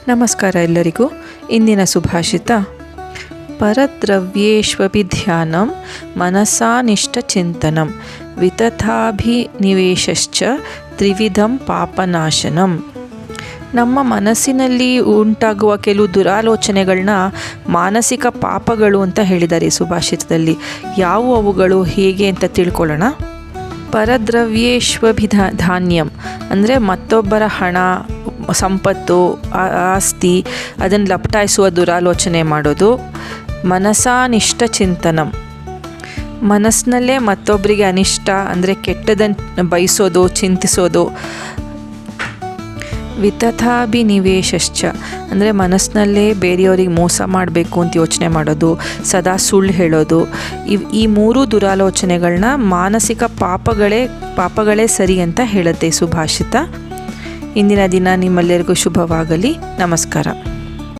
ನಮಸ್ಕಾರ ಎಲ್ಲರಿಗೂ. ಇಂದಿನ ಸುಭಾಷಿತ: ಪರದ್ರವ್ಯೇಷ್ವಪಿ ಧ್ಯಾನಂ ಮನಸಾನಿಷ್ಟಚಿಂತನಂ ವಿತಥಾಭಿನಿವೇಶಶ್ಚ ತ್ರಿವಿಧಂ ಪಾಪನಾಶನಂ. ನಮ್ಮ ಮನಸ್ಸಿನಲ್ಲಿ ಉಂಟಾಗುವ ಕೆಲವು ದುರಾಲೋಚನೆಗಳನ್ನ ಮಾನಸಿಕ ಪಾಪಗಳು ಅಂತ ಹೇಳಿದ್ದಾರೆ ಈ ಸುಭಾಷಿತದಲ್ಲಿ. ಯಾವುವು ಅವುಗಳು, ಹೇಗೆ ಅಂತ ತಿಳ್ಕೊಳ್ಳೋಣ. ಪರದ್ರವ್ಯೇಷ್ವಭಿಧಾನ್ಯಂ ಅಂದರೆ ಮತ್ತೊಬ್ಬರ ಹಣ, ಸಂಪತ್ತು, ಆಸ್ತಿ ಅದನ್ನು ಲಪಟಾಯಿಸುವ ದುರಾಲೋಚನೆ ಮಾಡೋದು. ಮನಸಾನಿಷ್ಟ ಚಿಂತನಂ, ಮನಸ್ಸಿನಲ್ಲೇ ಮತ್ತೊಬ್ಬರಿಗೆ ಅನಿಷ್ಟ ಅಂದರೆ ಕೆಟ್ಟದನ್ನು ಬಯಸೋದು, ಚಿಂತಿಸೋದು. ವಿತಥಾಭಿನಿವೇಶಶ್ಚ ಅಂದರೆ ಮನಸ್ಸಿನಲ್ಲೇ ಬೇರೆಯವರಿಗೆ ಮೋಸ ಮಾಡಬೇಕು ಅಂತ ಯೋಚನೆ ಮಾಡೋದು, ಸದಾ ಸುಳ್ಳು ಹೇಳೋದು. ಈ ಮೂರು ದುರಾಲೋಚನೆಗಳನ್ನ ಮಾನಸಿಕ ಪಾಪಗಳೇ ಸರಿ ಅಂತ ಹೇಳುತ್ತೆ ಈ ಸುಭಾಷಿತ. ಇಂದಿನ ದಿನ ನಿಮ್ಮೆಲ್ಲರಿಗೂ ಶುಭವಾಗಲಿ. ನಮಸ್ಕಾರ.